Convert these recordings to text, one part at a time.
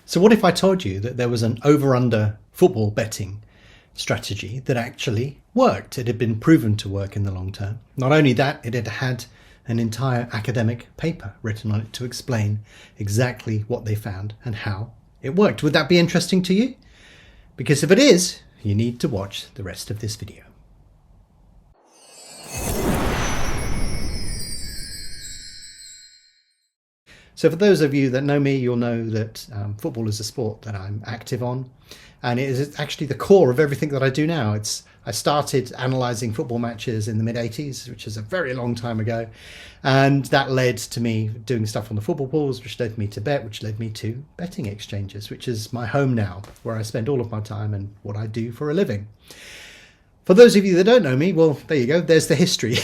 So what if I told you that there was an over-under football betting strategy that actually worked? It had been proven to work in the long term. Not only that, it had had an entire academic paper written on it to explain exactly what they found and how it worked. Would that be interesting to you? Because if it is, you need to watch the rest of this video. So for those of you that know me, you'll know that football is a sport that I'm active on, and it is actually the core of everything that I do now. I started analysing football matches in the mid-80s, which is a very long time ago, and that led to me doing stuff on the football pools, which led me to bet, which led me to betting exchanges, which is my home now, where I spend all of my time and what I do for a living. For those of you that don't know me, well, there you go, there's the history.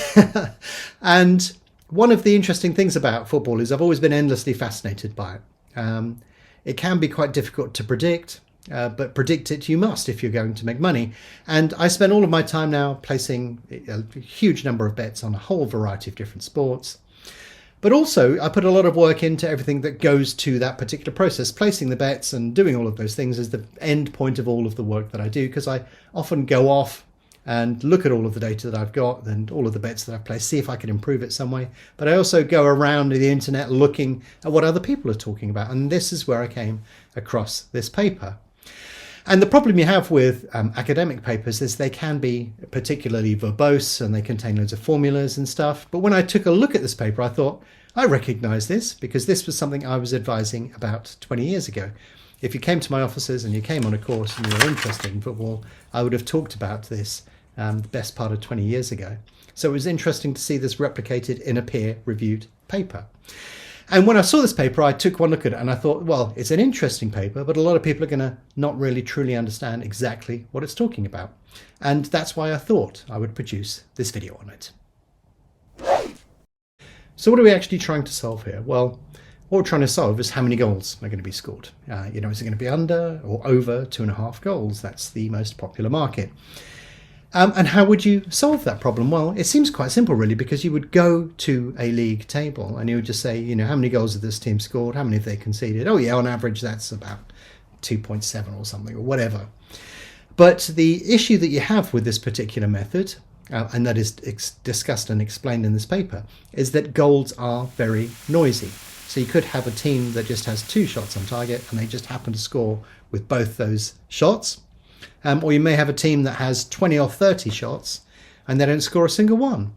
And one of the interesting things about football is I've always been endlessly fascinated by it. It can be quite difficult to predict, but predict it you must if you're going to make money. And I spend all of my time now placing a huge number of bets on a whole variety of different sports. But also I put a lot of work into everything that goes to that particular process. Placing the bets and doing all of those things is the end point of all of the work that I do, because I often go off and look at all of the data that I've got and all of the bets that I've placed, see if I can improve it some way. But I also go around the internet looking at what other people are talking about. And this is where I came across this paper. And the problem you have with academic papers is they can be particularly verbose and they contain loads of formulas and stuff. But when I took a look at this paper, I thought, I recognize this because this was something I was advising about 20 years ago. If you came to my offices and you came on a course and you were interested in football, I would have talked about this the best part of 20 years ago. So it was interesting to see this replicated in a peer-reviewed paper. And when I saw this paper, I took one look at it and I thought, well, it's an interesting paper, but a lot of people are going to not really truly understand exactly what it's talking about. And that's why I thought I would produce this video on it. So what are we actually trying to solve here? Well, what we're trying to solve is how many goals are going to be scored. Is it going to be under or over 2.5 goals? That's the most popular market. And how would you solve that problem? Well, it seems quite simple, really, because you would go to a league table and you would just say, how many goals have this team scored? How many have they conceded? Oh, yeah, on average, that's about 2.7 or something or whatever. But the issue that you have with this particular method, and that is discussed and explained in this paper, is that goals are very noisy. So you could have a team that just has 2 shots on target and they just happen to score with both those shots. Or you may have a team that has 20 or 30 shots and they don't score a single one.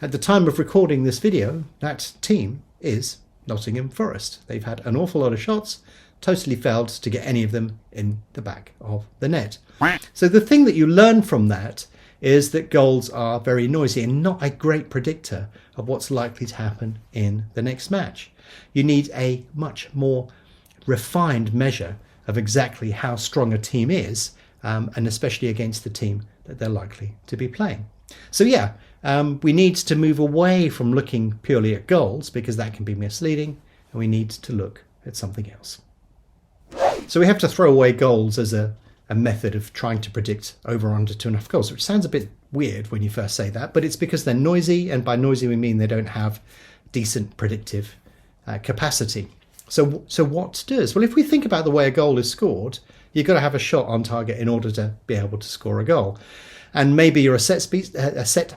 At the time of recording this video, that team is Nottingham Forest. They've had an awful lot of shots, totally failed to get any of them in the back of the net. So the thing that you learn from that is that goals are very noisy and not a great predictor of what's likely to happen in the next match. You need a much more refined measure of exactly how strong a team is, and especially against the team that they're likely to be playing. So yeah, we need to move away from looking purely at goals because that can be misleading, and we need to look at something else. So we have to throw away goals as a method of trying to predict over or under 2.5 goals, which sounds a bit weird when you first say that, but it's because they're noisy, and by noisy we mean they don't have decent predictive capacity. So what does? Well, if we think about the way a goal is scored, you've got to have a shot on target in order to be able to score a goal. And maybe you're a set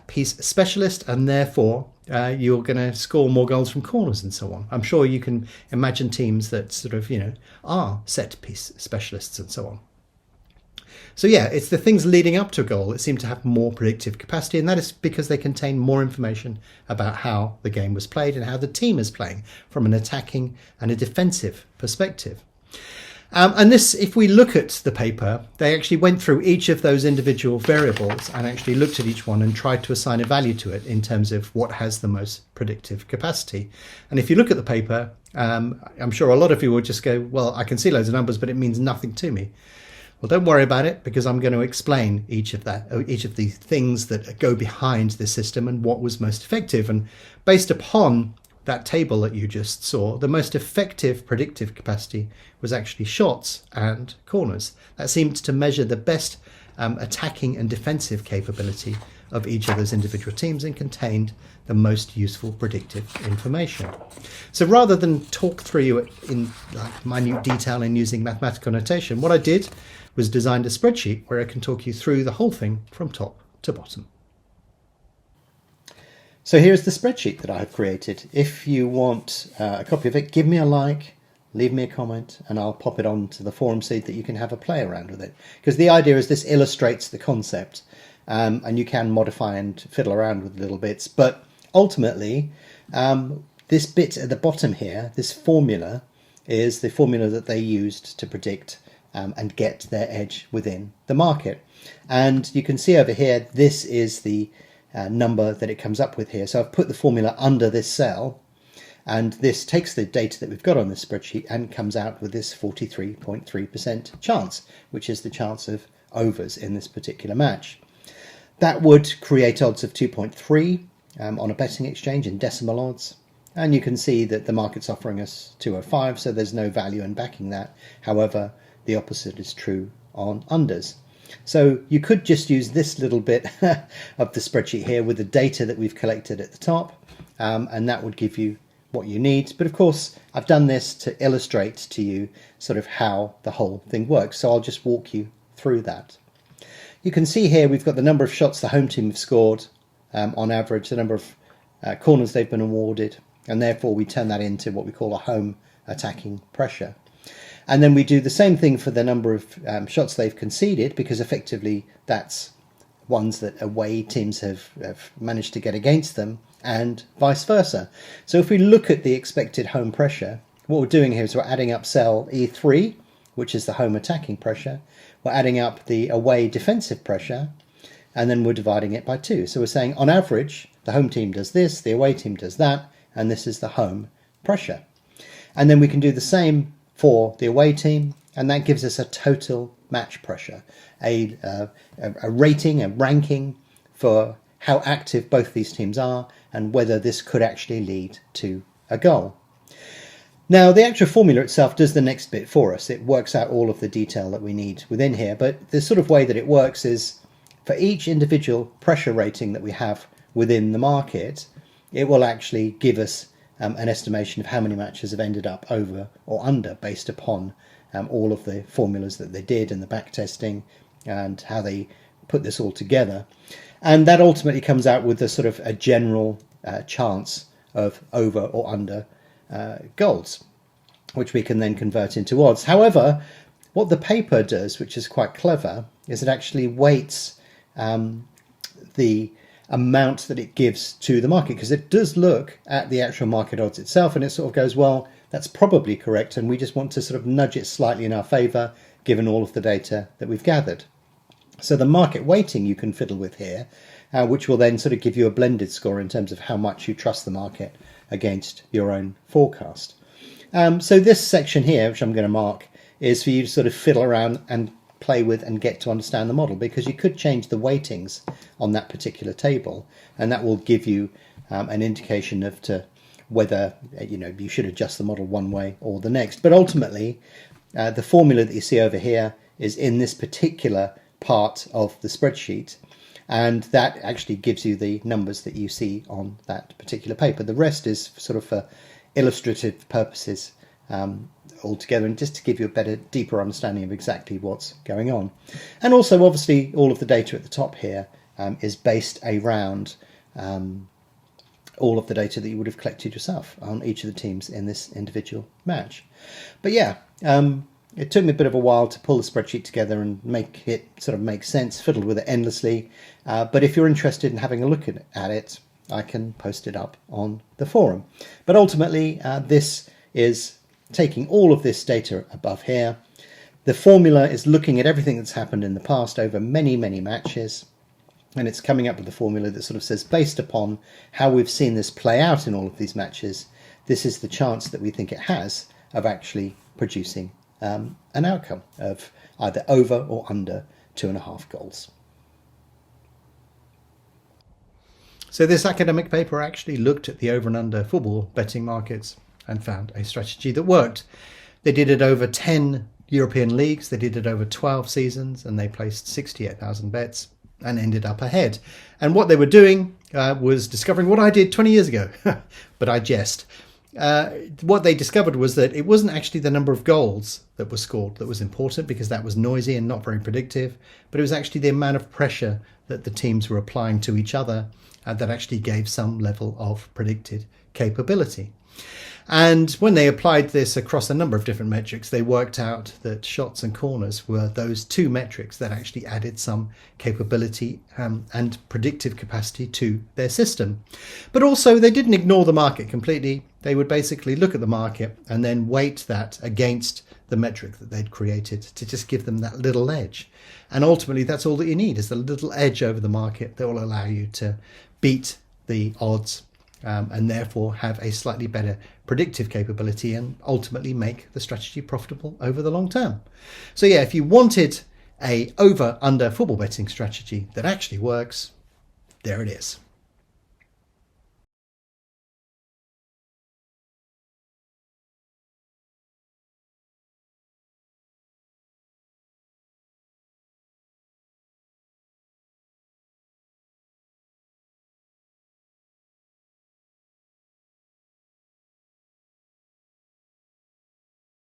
piece specialist, and therefore you're going to score more goals from corners and so on. I'm sure you can imagine teams that sort of, are set piece specialists and so on. So yeah, it's the things leading up to a goal that seem to have more predictive capacity, and that is because they contain more information about how the game was played and how the team is playing from an attacking and a defensive perspective. And this, if we look at the paper, they actually went through each of those individual variables and actually looked at each one and tried to assign a value to it in terms of what has the most predictive capacity. And if you look at the paper, I'm sure a lot of you will just go, well, I can see loads of numbers, but it means nothing to me. Well, don't worry about it, because I'm going to explain each of the things that go behind this system and what was most effective. And based upon that table that you just saw, the most effective predictive capacity was actually shots and corners. That seemed to measure the best attacking and defensive capability of each of those individual teams and contained the most useful predictive information. So rather than talk through it in like minute detail and using mathematical notation, what I did was designed a spreadsheet where I can talk you through the whole thing from top to bottom. So here's the spreadsheet that I have created. If you want a copy of it, give me a like, leave me a comment, and I'll pop it onto the forum so that you can have a play around with it. Because the idea is this illustrates the concept, and you can modify and fiddle around with little bits. But ultimately, this bit at the bottom here, this formula, is the formula that they used to predict and get their edge within the market. And you can see over here, this is the number that it comes up with here. So I've put the formula under this cell, and this takes the data that we've got on this spreadsheet and comes out with this 43.3% chance, which is the chance of overs in this particular match. That would create odds of 2.3 on a betting exchange in decimal odds. And you can see that the market's offering us 205, so there's no value in backing that. However, the opposite is true on unders. So you could just use this little bit of the spreadsheet here with the data that we've collected at the top, and that would give you what you need. But of course, I've done this to illustrate to you sort of how the whole thing works. So I'll just walk you through that. You can see here we've got the number of shots the home team have scored on average, the number of corners they've been awarded, and therefore we turn that into what we call a home attacking pressure. And then we do the same thing for the number of shots they've conceded, because effectively that's ones that away teams have managed to get against them, and vice versa. So if we look at the expected home pressure, what we're doing here is we're adding up cell E3, which is the home attacking pressure, we're adding up the away defensive pressure, and then we're dividing it by 2. So we're saying on average, the home team does this, the away team does that, and this is the home pressure. And then we can do the same for the away team, and that gives us a total match pressure, a rating, a ranking for how active both these teams are and whether this could actually lead to a goal. Now, the actual formula itself does the next bit for us. It works out all of the detail that we need within here, but the sort of way that it works is for each individual pressure rating that we have within the market, it will actually give us an estimation of how many matches have ended up over or under based upon all of the formulas that they did and the back testing and how they put this all together. And that ultimately comes out with a sort of a general chance of over or under goals, which we can then convert into odds. However, what the paper does, which is quite clever, is it actually weights the amount that it gives to the market, because it does look at the actual market odds itself and it sort of goes, well, that's probably correct, and we just want to sort of nudge it slightly in our favour given all of the data that we've gathered. So the market weighting you can fiddle with here, which will then sort of give you a blended score in terms of how much you trust the market against your own forecast. So this section here, which I'm going to mark, is for you to sort of fiddle around and play with and get to understand the model, because you could change the weightings on that particular table, and that will give you an indication of to whether you should adjust the model one way or the next. But ultimately, the formula that you see over here is in this particular part of the spreadsheet, and that actually gives you the numbers that you see on that particular paper. The rest is sort of for illustrative purposes altogether, and just to give you a better, deeper understanding of exactly what's going on. And also, obviously, all of the data at the top here is based around all of the data that you would have collected yourself on each of the teams in this individual match. But yeah, it took me a bit of a while to pull the spreadsheet together and make it sort of make sense, fiddled with it endlessly. But if you're interested in having a look at it, I can post it up on the forum. But ultimately, this is taking all of this data above here. The formula is looking at everything that's happened in the past over many, many matches, and it's coming up with the formula that sort of says, based upon how we've seen this play out in all of these matches, this is the chance that we think it has of actually producing an outcome of either over or under 2.5 goals. So this academic paper actually looked at the over and under football betting markets and found a strategy that worked. They did it over 10 European leagues. They did it over 12 seasons and they placed 68,000 bets and ended up ahead. And what they were doing was discovering what I did 20 years ago, but I jest. What they discovered was that it wasn't actually the number of goals that were scored that was important, because that was noisy and not very predictive, but it was actually the amount of pressure that the teams were applying to each other that actually gave some level of predicted capability. And when they applied this across a number of different metrics, they worked out that shots and corners were those two metrics that actually added some capability and predictive capacity to their system. But also they didn't ignore the market completely. They would basically look at the market and then weight that against the metric that they'd created to just give them that little edge. And ultimately that's all that you need, is the little edge over the market that will allow you to beat the odds and therefore have a slightly better predictive capability and ultimately make the strategy profitable over the long term. So yeah, if you wanted a over-under football betting strategy that actually works, there it is.